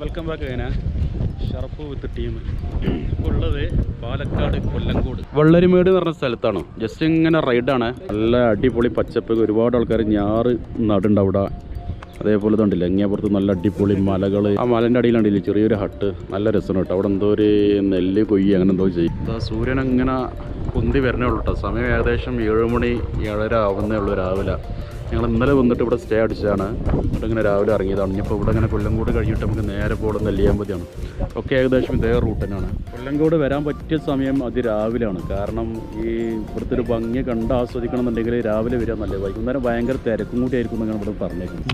Welcome back again. ഷർഫ് വിത്ത് team. ഇപ്പോൾ ഉള്ളത് പാലക്കാട് കൊല്ലങ്കോട് വെള്ളരിമേട് എന്ന് പറഞ്ഞ സ്ഥലത്താണ്. ജസ്റ്റ് ഇങ്ങനെ റൈഡാണ്. നല്ല അടിപൊളി പച്ചപ്പ്, ഒരുപാട് ആൾക്കാർ ഞാറ് നടുണ്ട് അവിടെ. അതേപോലെ കണ്ടില്ല എങ്ങേപ്പുറത്ത് നല്ല അടിപൊളി മലകൾ. ആ മലൻ്റെ അടിയിലുണ്ടല്ലേ ചെറിയൊരു ഹട്ട്, നല്ല രസമാണ് കേട്ടോ. അവിടെ എന്തോ ഒരു നെല്ല് കൊയ്യ് അങ്ങനെ എന്തോ ചെയ്യും. സൂര്യൻ അങ്ങനെ പൊന്തി വരണേ ഉള്ളൂ കേട്ടോ. സമയം ഏകദേശം 7 മണി 7:30 ആവുന്നേ ഉള്ളൂ രാവിലെ. ഞങ്ങൾ ഇന്നലെ വന്നിട്ട് ഇവിടെ സ്റ്റേ അടിച്ചതാണ്. ഇവിടെ ഇങ്ങനെ രാവിലെ ഇറങ്ങിയതാണ്. ഇനിയിപ്പോൾ ഇവിടെ ഇങ്ങനെ കൊല്ലങ്കോട് കഴിഞ്ഞിട്ട് നമുക്ക് നേരെ പോകുന്നത് നെല്ലിയാമ്പതിയാണ്. ഒക്കെ ഏകദേശം ഇതേ റൂട്ട് തന്നെയാണ്. കൊല്ലങ്കോട് വരാൻ പറ്റിയ സമയം അതിരാവിലെയാണ്. കാരണം ഈ ഇവിടുത്തെ ഒരു ഭംഗി കണ്ട് ആസ്വദിക്കണം എന്നുണ്ടെങ്കിൽ രാവിലെ വരാൻ നല്ലത്. വൈകുന്നേരം ഭയങ്കര തിരക്കും കൂടി ആയിരിക്കും എന്നാണ് ഇവിടെ പറഞ്ഞേക്കുന്നത്.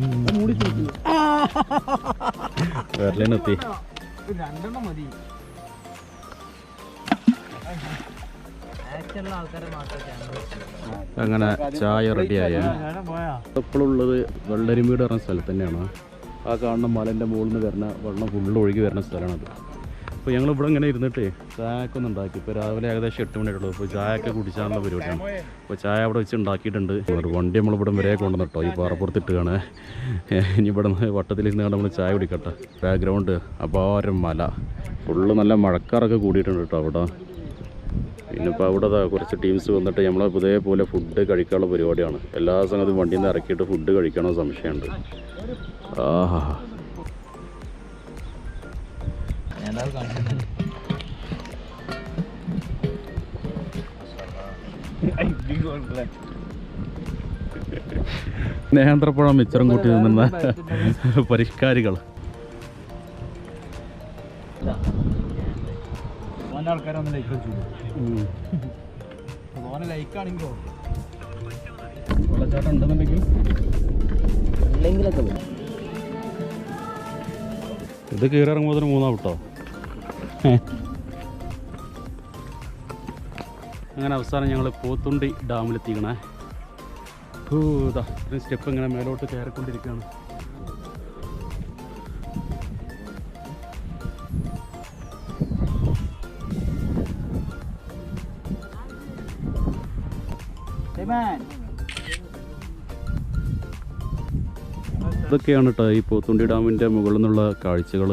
വേറെത്തി അങ്ങനെ ചായ റെഡിയായ ഇപ്പോഴുള്ളത് വെള്ളരിമേട് പറഞ്ഞ സ്ഥലത്ത് തന്നെയാണ്. ആ കാണുന്ന മലൻ്റെ മുകളിൽ നിന്ന് വരുന്ന വെള്ളം ഫുള്ള് ഒഴുകി വരുന്ന സ്ഥലമാണത്. അപ്പോൾ ഞങ്ങൾ ഇവിടെ ഇങ്ങനെ ഇരുന്നിട്ട് ചായയൊക്കെ ഒന്ന് ഉണ്ടാക്കി. ഇപ്പോൾ രാവിലെ ഏകദേശം 8 മണിയായിട്ടുള്ളൂ. ഇപ്പോൾ ചായയൊക്കെ കുടിച്ചാനുള്ള പരിപാടിയാണ്. അപ്പോൾ ചായ അവിടെ വെച്ച് ഉണ്ടാക്കിയിട്ടുണ്ട്. വണ്ടി നമ്മളിവിടെ വരെ കൊണ്ടുവന്നു കേട്ടോ. ഈ പാറപ്പുറത്തിട്ട് കാണാൻ ഇനി ഇവിടെ നിന്ന് വട്ടത്തിലിരുന്ന് നമ്മൾ ചായ കുടിക്കട്ടെ. ബാക്ക്ഗ്രൗണ്ട് അപാരം മല, ഫുള്ള് നല്ല മഴക്കാറൊക്കെ കൂടിയിട്ടുണ്ട് കേട്ടോ അവിടെ. പിന്നെ ഇപ്പോൾ അവിടെ കുറച്ച് ടീംസ് വന്നിട്ട് നമ്മളെ ഇതേപോലെ ഫുഡ് കഴിക്കാനുള്ള പരിപാടിയാണ്. എല്ലാ സംഗതിയും വണ്ടിയിൽ നിന്ന് ഇറക്കിയിട്ട് ഫുഡ് കഴിക്കണോ സംശയമുണ്ട്. ആഹാ നേന്ത്രപ്പഴം മിച്ചറും കൂട്ടി നിന്ന പരിഷ്കാരികൾ. വെള്ളച്ചാട്ടം ഉണ്ടെന്നുണ്ടെങ്കിൽ ഇത് കയറി ഇറങ്ങുമ്പോൾ 3 കേട്ടോ. അങ്ങനെ അവസാനം ഞങ്ങൾ പോത്തുണ്ടി ഡാമിലെത്തിക്കണേ. ഇതാ ഇത്രയും സ്റ്റെപ്പ് ഇങ്ങനെ മേലോട്ട് കയറിക്കൊണ്ടിരിക്കുകയാണ്. ഇതൊക്കെയാണ് കേട്ടോ ഈ പോത്തുണ്ടി ഡാമിൻ്റെ മുകളിൽ നിന്നുള്ള കാഴ്ചകൾ.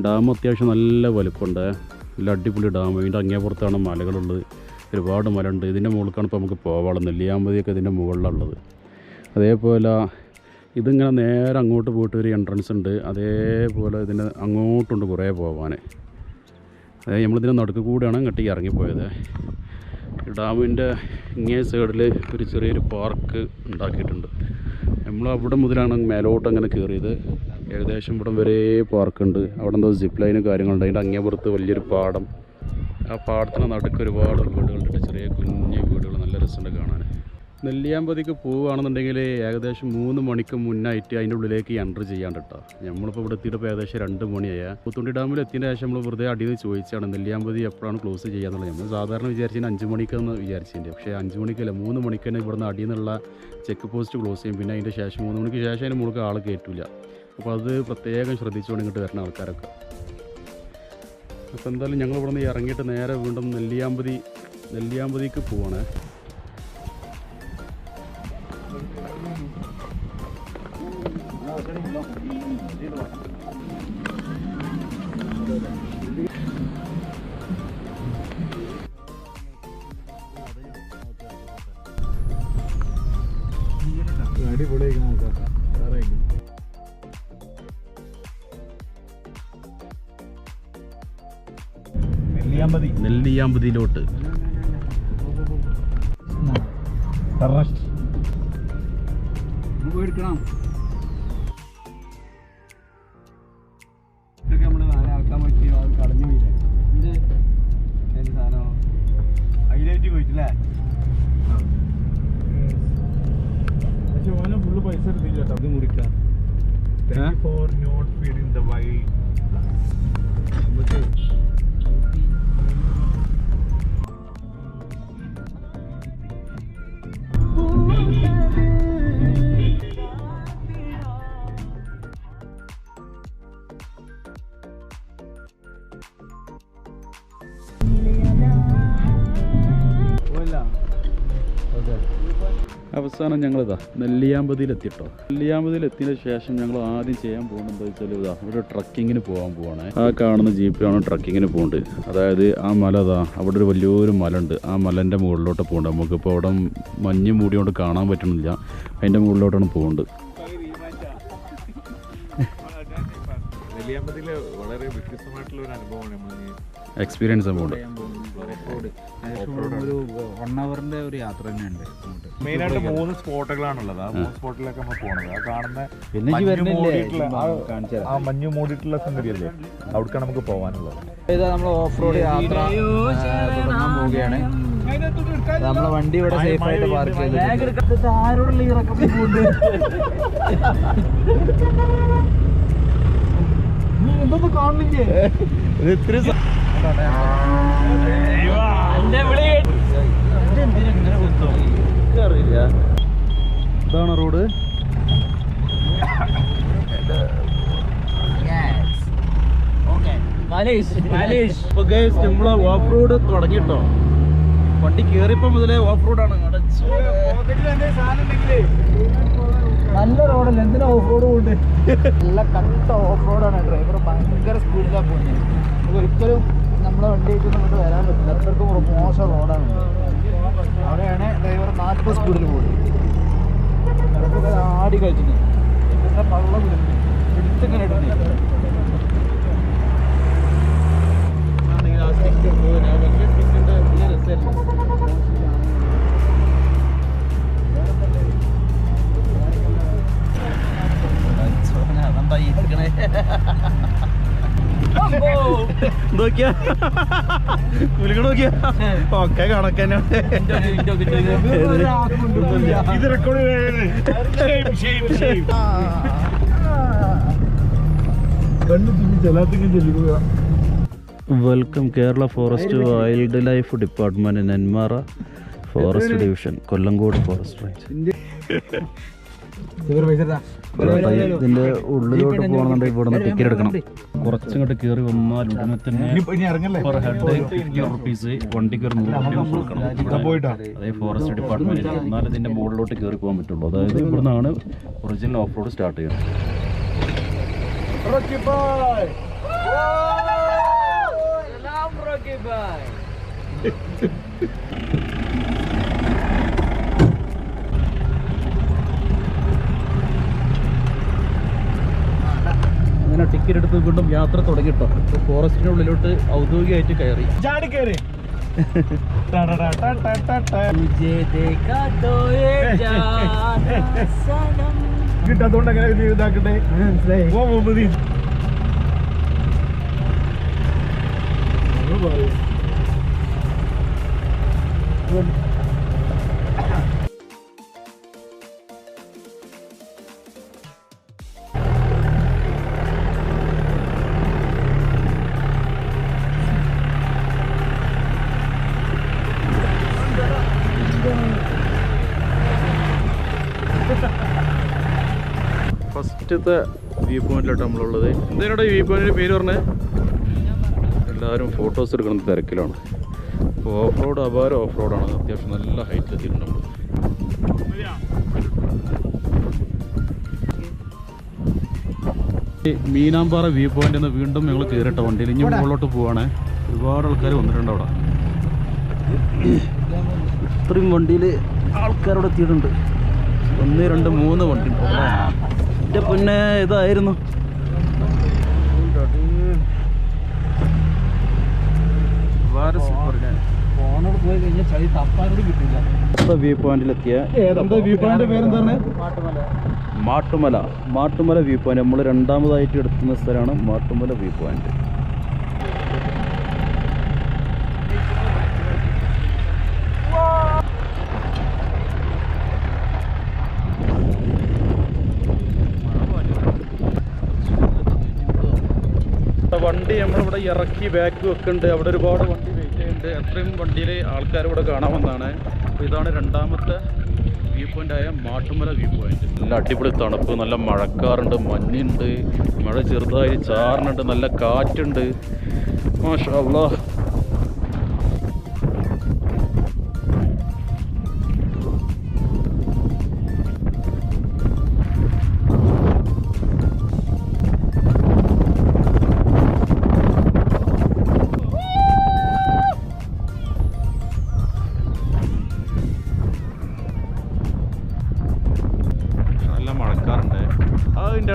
ഡാം അത്യാവശ്യം നല്ല വലുപ്പമുണ്ട്, നല്ല അടിപൊളി ഡാം. ഇതിൻ്റെ അങ്ങേപ്പുറത്താണ് മലകളുള്ളത്, ഒരുപാട് മലയുണ്ട്. ഇതിൻ്റെ മുകളിലേക്കാണ് ഇപ്പോൾ നമുക്ക് പോകാനുള്ളത്. നെല്ലിയാമ്പതിയൊക്കെ ഇതിൻ്റെ മുകളിലുള്ളത്. അതേപോലെ ഇതിങ്ങനെ നേരെ അങ്ങോട്ട് പോയിട്ട് ഒരു എൻട്രൻസ് ഉണ്ട്. അതേപോലെ ഇതിന് അങ്ങോട്ടുണ്ട് കുറേ പോകാൻ. അതായത് നമ്മളിതിൻ്റെ നടുക്ക് കൂടെയാണ് ഇങ്ങോട്ട് ഇറങ്ങിപ്പോയത്. ഡാമിൻ്റെ ഇങ്ങേ സൈഡിൽ ഒരു ചെറിയൊരു പാർക്ക് ഉണ്ടാക്കിയിട്ടുണ്ട്. നമ്മൾ അവിടെ മുതലാണ് മേലോട്ട് അങ്ങനെ കയറിയത്. ഏകദേശം ഇവിടം വരെ പാർക്കുണ്ട്. അവിടെ എന്തോ സിപ്പ് ലൈനും കാര്യങ്ങളുണ്ട്. അതിൻ്റെ അങ്ങേപ്പുറത്ത് വലിയൊരു പാടം. ആ പാടത്തിന് നടുക്ക് ഒരുപാട് വീടുകളുണ്ട്, ചെറിയ കുഞ്ഞു വീടുകൾ. നല്ല രസമുണ്ട് കാണാൻ. നെല്ലിയാമ്പതിക്ക് പോവുകയാണെന്നുണ്ടെങ്കിൽ ഏകദേശം 3 മണിക്ക് മുന്നായിട്ട് അതിൻ്റെ ഉള്ളിലേക്ക് എൻട്രി ചെയ്യാൻ കേട്ടോ. നമ്മളിപ്പോൾ ഇവിടെ എത്തിയിട്ട് ഏകദേശം 2 മണിയായ. പോത്തുണ്ടി ഡാമിൽ എത്തിയതിന് ശേഷം നമ്മൾ വെറുതെ അടിയിൽ ചോദിച്ചാണ് നെല്ലിയാമ്പതി എപ്പോഴാണ് ക്ലോസ് ചെയ്യാന്നുള്ളത്. നമ്മൾ സാധാരണ വിചാരിച്ചതിന് 5 മണിക്കെന്ന് വിചാരിച്ചിട്ടുണ്ട്. പക്ഷേ 5 മണിക്കല്ല, 3 മണിക്ക് തന്നെ ഇവിടുന്ന് അടിയിൽ നിന്നുള്ള ചെക്ക് പോസ്റ്റ് ക്ലോസ് ചെയ്യും. പിന്നെ അതിൻ്റെ ശേഷം 3 മണിക്ക് ശേഷം അതിന് മുകളിൽ ആൾ കയറ്റില്ല. അപ്പോൾ അത് പ്രത്യേകം ശ്രദ്ധിച്ചുകൊണ്ട് ഇങ്ങോട്ട് വരുന്ന ആൾക്കാരൊക്കെ. അപ്പോൾ എന്തായാലും ഞങ്ങൾ ഇവിടെ നിന്ന് ഇറങ്ങിയിട്ട് നേരെ വീണ്ടും നെല്ലിയാമ്പതിക്ക് പോവാണ്. നെല്ലിയാമ്പതിയിലോട്ട് പോയെടുക്കണം. ഇതൊക്കെ നമ്മൾ ആരാക്കാൻ പറ്റിയോ അത് കടഞ്ഞു പോയില്ലേ. എന്ത് സാധനം ഹൈലൈറ്റ് പോയിട്ടില്ലേ. പക്ഷെ ഓനെ ഫുള്ള് പൈസ എടുത്തില്ല കേട്ടോ. അത് മുറിക്കാം. അപ്പോൾ അവസാനം ഞങ്ങളിതാ നെല്ലിയാമ്പതിയിലെത്തിട്ടോ. നെല്ലിയാമ്പതിയിലെത്തിയതിന് ശേഷം ഞങ്ങൾ ആദ്യം ചെയ്യാൻ പോകുന്നത് എന്താ വെച്ചാൽ ഇതാ ഇവിടെ ട്രക്കിങ്ങിന് പോകാൻ പോവാണ്. ആ കാണുന്ന ജീപ്പിലാണ് ട്രക്കിങ്ങിന് പോകുന്നത്. അതായത് ആ മല ഇതാ അവിടെ ഒരു വലിയൊരു മല ഉണ്ട്. ആ മലൻ്റെ മുകളിലോട്ട് പോകുന്നുണ്ട്. നമുക്കിപ്പോൾ അവിടെ മഞ്ഞ് മൂടിയോണ്ട് കാണാൻ പറ്റുന്നില്ല. അതിൻ്റെ മുകളിലോട്ടാണ് പോകുന്നത്. വളരെ വ്യത്യസ്തമായിട്ടുള്ള ഒരു അനുഭവമാണ് നമ്മൾ എക്സ്പീരിയൻസ് പോകുന്നത്. ഒരു 1 ഹവറിന്റെ ഒരു യാത്ര തന്നെയുണ്ട്. മെയിനായിട്ട് 3 സ്പോട്ടുകളാണുള്ളത്. ആ 3 സ്പോട്ടിലൊക്കെ നമ്മൾ പോണത്. ആ കാണുന്ന ആ മഞ്ഞ് മൂടിയിട്ടുള്ള സംഗതിയല്ലേ, അവിടേക്കാണ് നമുക്ക് പോകാനുള്ളത്. നമ്മൾ ഓഫ് റോഡ് യാത്ര തുടങ്ങാൻ പോവുകയാണ്. നമ്മളെ വണ്ടി ഇവിടെ സേഫ് ആയിട്ട് പാർക്ക് ചെയ്തിട്ടുണ്ട്. ആരോടുള്ള എന്തൊന്നും കാണില്ലേ? ഇതാണ് റോഡ്. നമ്മള് ഓഫ് റോഡ് തുടങ്ങിട്ടോ. വണ്ടി കേറിയപ്പോ മുതലേ ഓഫ് റോഡാണ്. നല്ല റോഡല്ല, എന്തിനാ ഓഫ് റോഡ് കൊണ്ട്? നല്ല കട്ട ഓഫ് റോഡാണ്. ഡ്രൈവർ ഭയങ്കര സ്പീഡിലാണ് പോകുന്നത്. നമുക്ക് ഒരിക്കലും നമ്മളെ വണ്ടി ആയിട്ട് നമുക്ക് വരാൻ പറ്റില്ല. അത്രക്കും മോശം റോഡാണ്. അവിടെയാണ് ഡ്രൈവർ 40 സ്പീഡിൽ പോകുന്നത്. കിടപ്പൊക്കെ ആടി കഴിച്ചിട്ടുണ്ട്. പിന്നെ പള്ളം എടുത്തിങ്ങനെ ഇടുന്നത്. നോക്കിയാ നോക്കിയാ ഒക്കെ കണക്കന്നെ. ഇത് record welcome Kerala forest wild life department Nenmara forest division Kollengode forest range. ഇതിന്റെ ഉള്ളിലോട്ട് പോകണമെന്നുണ്ടെങ്കിൽ ഇവിടെ നിന്ന് ടിക്കറ്റ് എടുക്കണം. കുറച്ചിങ്ങോട്ട് കയറി വന്നാൽ ഉടനെ തന്നെ പെർ ഹെഡ് 50 റുപ്പീസ്, വണ്ടിക്ക് ഒരു 100 രൂപ കൊടുക്കണം. അതേ ഫോറസ്റ്റ് ഡിപ്പാർട്ട്മെന്റ്. എന്നാലും ഇതിന്റെ മുകളിലോട്ട് കയറി പോകാൻ പറ്റുള്ളൂ. അതായത് ഇവിടെ നിന്നാണ് ഒറിജിനൽ ഓഫ് റോഡ് സ്റ്റാർട്ട് ചെയ്യുന്നത്. അങ്ങനെ ടിക്കറ്റ് എടുത്ത് വീണ്ടും യാത്ര തുടങ്ങിട്ടോ. ഫോറസ്റ്റിന്റെ ഉള്ളിലോട്ട് ഔദ്യോഗികമായിട്ട് കയറി. കിട്ടാത്തോണ്ട് അങ്ങനെ ഇതാക്കട്ടെ. ഫസ്റ്റത്തെ വ്യൂ പോയിന്റിലോട്ട് നമ്മളുള്ളത്. എന്തിനാണ് ഈ വ്യൂ പോയിന്റിൻ്റെ പേര് പറഞ്ഞത്? എല്ലാവരും ഫോട്ടോസ് എടുക്കുന്ന തിരക്കിലാണ്. അപ്പോൾ ഓഫ് റോഡ് അപാരം ഓഫ് റോഡാണ്. അത്യാവശ്യം നല്ല ഹൈറ്റ് എത്തിയിട്ടുണ്ട് നമ്മൾ. മീനാമ്പാറ വ്യൂ പോയിന്റ് എന്ന് വീണ്ടും ഞങ്ങൾ കയറിയിട്ട വണ്ടിയിൽ ഇനി മുകളിലോട്ട് പോവാണ്. ഒരുപാട് ആൾക്കാർ വന്നിട്ടുണ്ട് അവിടെ. ഇത്രയും വണ്ടിയിൽ ആൾക്കാരോട് എത്തിയിട്ടുണ്ട്. 1, 2, 3 വണ്ടി. എൻ്റെ പിന്നെ ഇതായിരുന്നു ഫോണോട് പോയി കഴിഞ്ഞാൽ ചളി തപ്പാനോട് കിട്ടില്ല. വ്യൂ പോയിന്റിലെത്തിയ മാട്ടുമല വ്യൂ പോയിന്റ്. നമ്മൾ രണ്ടാമതായിട്ട് എടുക്കുന്ന സ്ഥലമാണ് മാട്ടുമല വ്യൂ പോയിന്റ്. വണ്ടി നമ്മളിവിടെ ഇറക്കി ബാക്ക് വെക്കുന്നുണ്ട്. അവിടെ ഒരുപാട് വണ്ടി വെയിറ്റ് ചെയ്യുന്നുണ്ട്. അത്രയും വണ്ടിയിൽ ആൾക്കാർ ഇവിടെ കാണാമെന്നാണ്. അപ്പോൾ ഇതാണ് രണ്ടാമത്തെ വ്യൂ പോയിൻ്റായ മാട്ടുമല വ്യൂ പോയിന്റ്. നല്ല അടിപൊളി തണുപ്പ്, നല്ല മഴക്കാറുണ്ട്, മഞ്ഞുണ്ട്, മഴ ചെറുതായി ചാറുന്നുണ്ട്, നല്ല കാറ്റുണ്ട്. മാഷാ അല്ലാഹ്.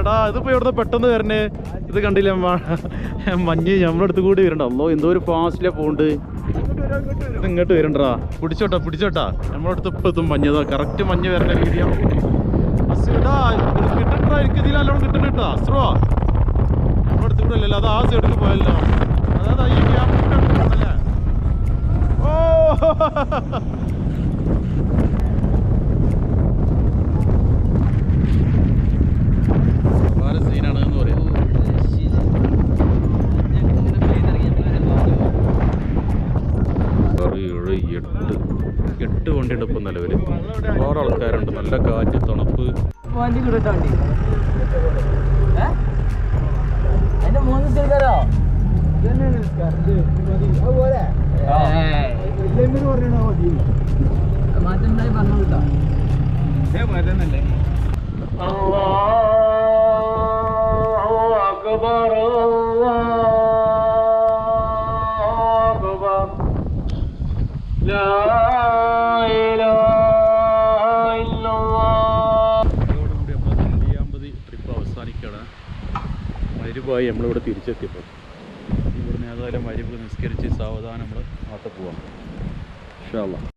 എടാ ഇതിപ്പോ എവിടെ പെട്ടെന്ന് വരണേ? ഇത് കണ്ടില്ല മഞ്ഞ് നമ്മളെ അടുത്ത് കൂടി വരണ്ട. അല്ലോ എന്തോ ഒരു ഫാസ്റ്റിലാ പോണ്ട്. ഇത് ഇങ്ങോട്ട് വരണ്ടാ. പിടിച്ചോട്ടാ നമ്മളെ അടുത്ത് ഇപ്പൊ എത്തും മഞ്ഞതാ. കറക്റ്റ് മഞ്ഞ് വരണ രീതിയാ. കിട്ടണ്ടാ, എനിക്ക് ഇതിൽ നല്ലോണം കിട്ടണ്ടാ. അസ്രോ നമ്മുടെ അടുത്ത് കൂടെ അല്ലല്ലോ, അത് ആ സൈഡിൽ പോയല്ലോ. അതാ ഈ ക്യാമറ. ഓ വേറെ സീനാണ് എന്ന് പറയാം. 8 വണ്ടിയുണ്ട് ഇപ്പം നിലവിൽ. ഒരുപാട് ആൾക്കാരുണ്ട്. നല്ല കാറ്റ്, തണുപ്പ്. വണ്ടി കിട്ടാ വണ്ടി അതിന്റെ 3 സ്ഥലക്കാരോ മാറ്റണ്ടായി പറഞ്ഞു കിട്ടാ. ട്രിപ്പ് അവസാനിക്കുകയാണ്. മരുവായി നമ്മളിവിടെ തിരിച്ചെത്തിയപ്പോൾ. ഇവിടുന്ന് ഏതായാലും മരുവ് നിസ്കരിച്ച് സാവധാനം നമ്മൾ നാട്ടിൽ പോവാം. ഇൻഷാ അല്ലാഹ്.